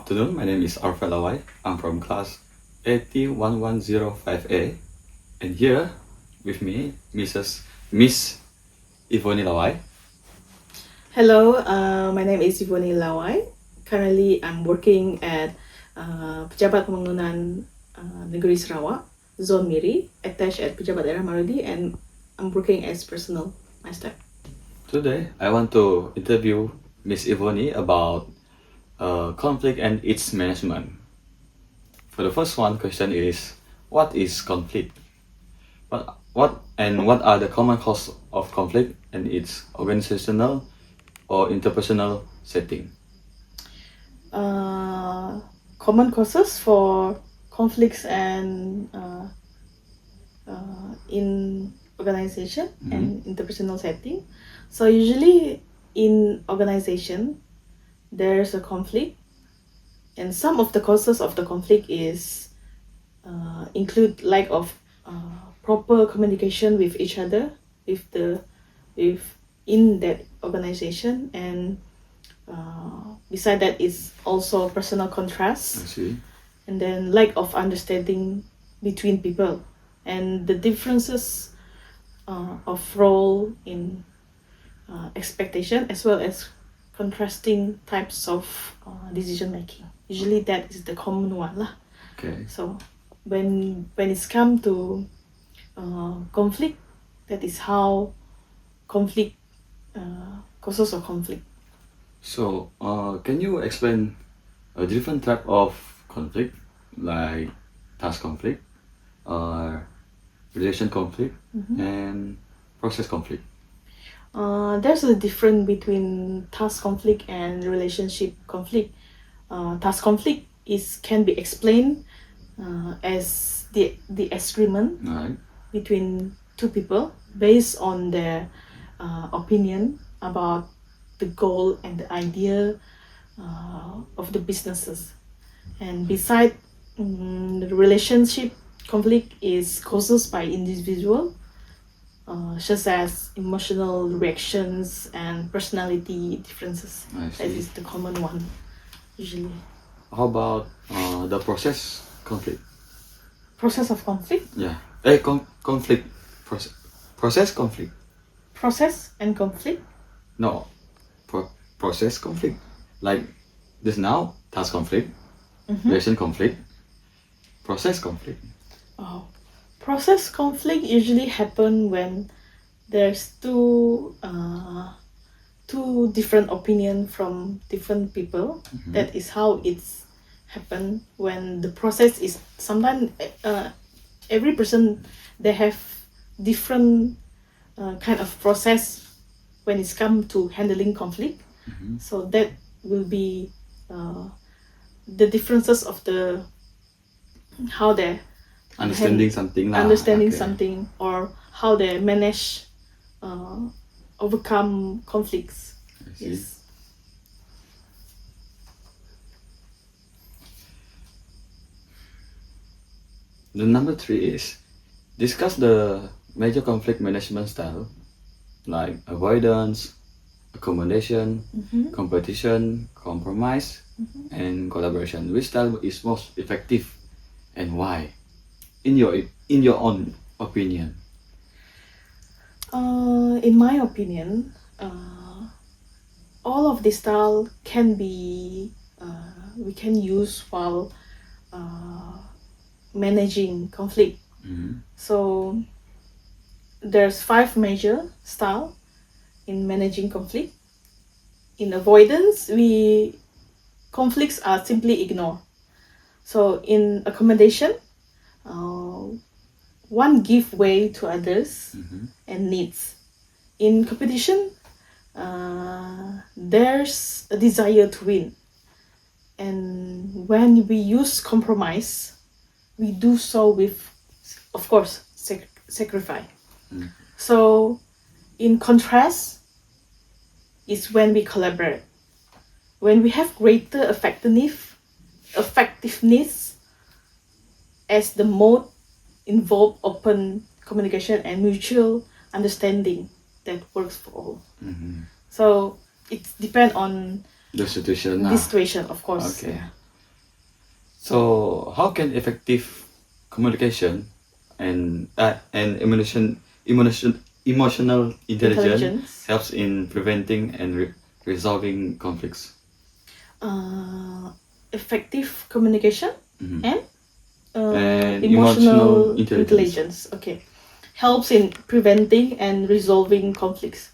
afternoon. My name is Arfa Lawai. I'm from class 81105A. And here with me, Miss Ivoni Lawai. Hello, my name is Ivoni Lawai. Currently, I'm working at Pejabat Pembangunan Negeri Sarawak, Zone Miri, attached at Pejabat Daerah Marudi, and I'm working as personal master. Today, I want to interview Miss Ivoni about conflict and its management. For the first one, question is, what is conflict? What are the common causes of conflict and its organizational or interpersonal setting? Common causes for conflicts and in organization and interpersonal setting. So usually in organization, there's a conflict, and some of the causes of the conflict is include lack of proper communication with each other, in that organization, and beside that is also personal contrast. I see. And then lack of understanding between people, and the differences of role in expectation, as well as contrasting types of decision making. Usually that is the common one lah. Okay. So when it's come to conflict, that is how conflict causes of conflict. So, can you explain a different type of conflict, like task conflict, relation conflict, and process conflict? There's a difference between task conflict and relationship conflict. Task conflict can be explained as the disagreement Right. between two people based on their opinion about the goal and the idea of the businesses. And beside the relationship conflict is caused by individual, such as emotional reactions and personality differences. I That see. is the common one usually. How about the process conflict? Process of conflict. Yeah. Conflict. Process conflict. Process and conflict. No. Process conflict. Like this now, task conflict, relation conflict, process conflict. Oh, process conflict usually happen when there's two different opinion from different people. That is how it's happen when the process is sometimes every person they have different kind of process when it's come to handling conflict. So that will be the differences of the how they Understanding something lah. understanding Okay. something, or how they manage overcome conflicts. I see. Yes. The number 3 is discuss the major conflict management style, like avoidance, accommodation, competition, compromise, and collaboration. Which style is most effective and why? In your own opinion. In my opinion, all of this style can be we can use while managing conflict. So there's 5 major style in managing conflict. In avoidance, conflicts are simply ignored. So in accommodation, one give way to others and needs. In competition, there's a desire to win. And when we use compromise, we do so with, of course, sacrifice. So in contrast is when we collaborate. When we have greater effectiveness as the mode involve open communication and mutual understanding that works for all. So it depends on The situation. this situation, of course. Okay. Yeah. So, how can effective communication and emotional intelligence helps in preventing and resolving conflicts? Effective communication Mhm. and And emotional emotional intelligence. intelligence. Okay, helps in preventing and resolving conflicts.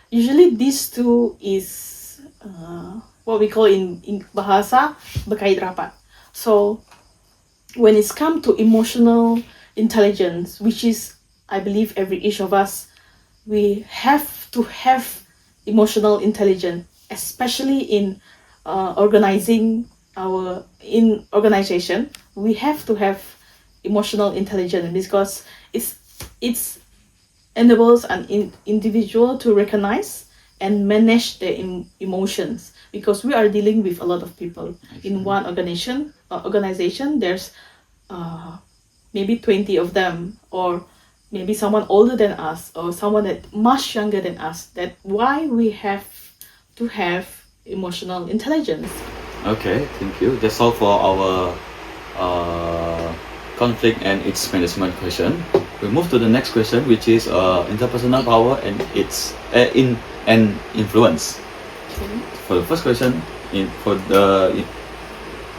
Usually, these two is what we call in bahasa berkait rapat. So, when it's come to emotional intelligence, which is, I believe, every each of us, we have to have emotional intelligence, especially in organizing our in organization. We have to have emotional intelligence because it's enables an individual to recognize and manage their emotions, because we are dealing with a lot of people in one organization. There's maybe 20 of them, or maybe someone older than us, or someone that much younger than us. That why we have to have emotional intelligence. Okay, thank you. That's all for our conflict and its management question. We move to the next question, which is interpersonal power and its influence. Okay. For the first question, for the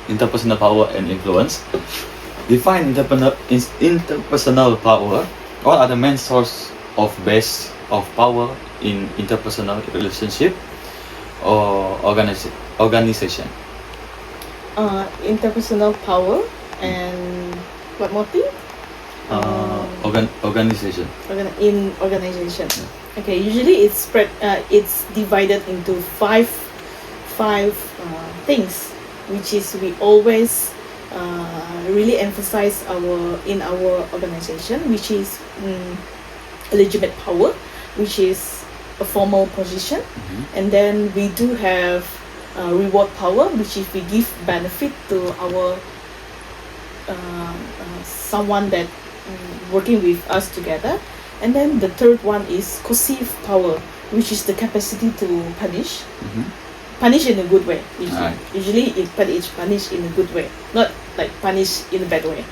interpersonal power and influence, define interpersonal power. What are the main source of base of power in interpersonal relationship or organization? Interpersonal power and what more thing? Organization. In organization. Okay, usually it's spread. It's divided into five things, which is we always really emphasize our organization, which is legitimate power, which is a formal position, and then we do have reward power, which is we give benefit to our someone that working with us together. And then the third one is coercive power, which is the capacity to punish in a good way. Usually it punish in a good way, not like punish in a bad way.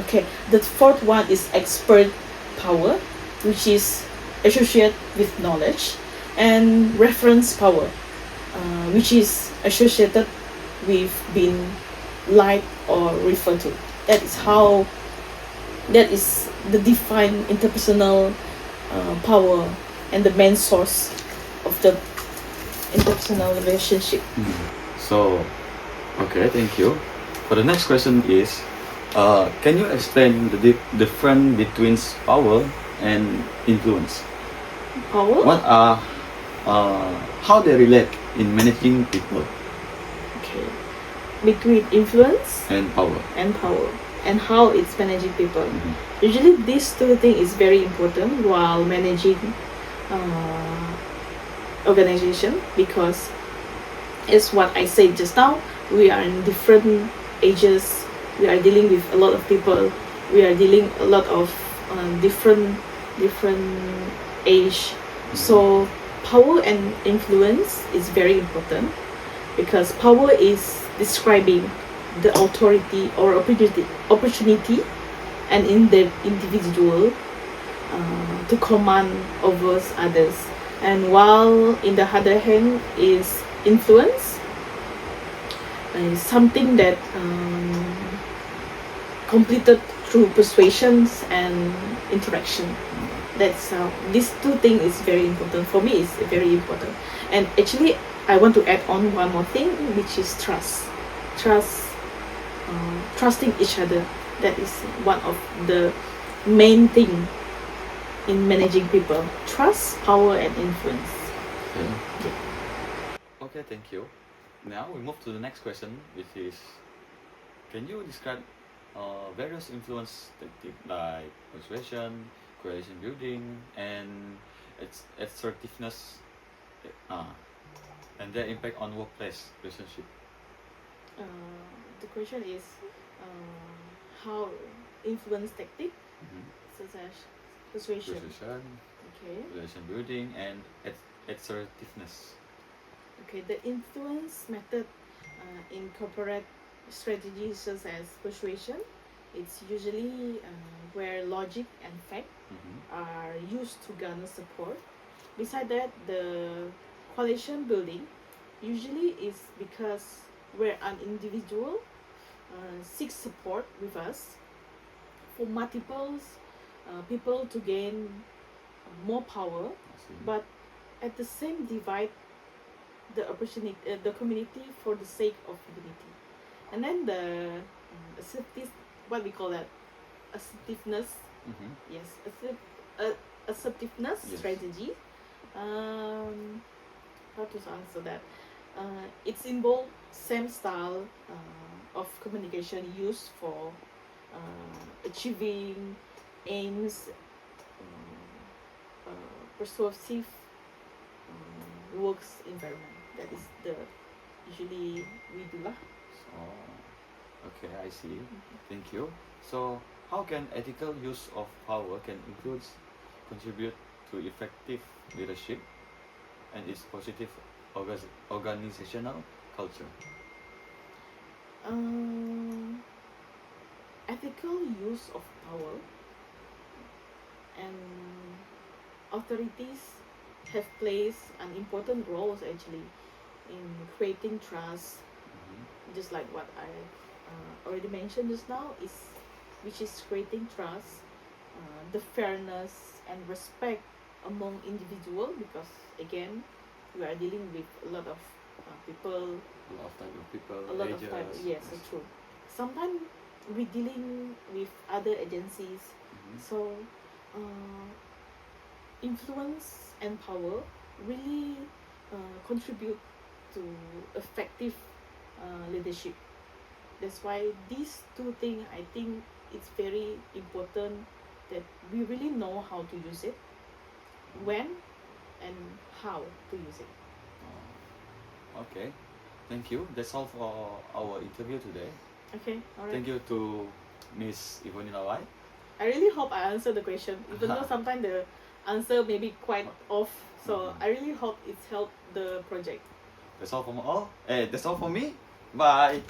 Okay, the fourth one is expert power, which is associated with knowledge, and reference power, which is associated with being liked or referred to. That is the defined interpersonal power and the main source of the interpersonal relationship. So, okay, thank you. For the next question is, can you explain the difference between power and influence? Power? What are how they relate in managing people? Okay. Between influence and power. And how it's managing people. Usually these two things is very important while managing organization, because it's what I said just now. We are in different ages. We are dealing with a lot of people. We are dealing a lot of different age. So power and influence is very important, because power is describing the authority or opportunity and in the individual to command over others, and while in the other hand is influence, is something that completed through persuasions and interaction. That's how these two things is very important for me. It's very important. And actually I want to add on one more thing, which is trusting each other. That is one of the main thing in managing people: trust, power, and influence. Okay, thank you. Now we move to the next question, which is, can you describe various influence tactics like persuasion, coalition building, and assertiveness, and their impact on workplace relationship? The question is how influence tactic, such as persuasion, okay, coalition building, and assertiveness. Okay, the influence method incorporate strategies such as persuasion. It's usually where logic and fact are used to garner support. Besides that, the coalition building usually is because where an individual seeks support with us for multiple people to gain more power, but at the same divide the opportunity, the community for the sake of unity. And then the assertive, what we call that, assertiveness. Yes, assertiveness Yes. strategy. How to answer that? It's involved same style of communication used for achieving aims, persuasive works environment. That is the usually we do lah. Oh, okay, I see. Thank you. So, how can ethical use of power can contribute to effective leadership and its positive organizational culture? Ethical use of power and authorities have played an important role actually in creating trust, just like what I already mentioned just now, is which is creating trust, the fairness and respect among individual, because again we are dealing with a lot of people, A lot of type of people, a lot ages. of time. Yes, so true. Sometimes we dealing with other agencies, so influence and power really contribute to effective leadership. That's why these two things, I think it's very important that we really know how to use it, when and how to use it. Okay, thank you. That's all for our interview today. Okay, alright. Thank you to Miss Ivoni Lawai. I really hope I answered the question, even though sometimes the answer may be quite off. So I really hope it's helped the project. That's all from all. That's all for me. Bye.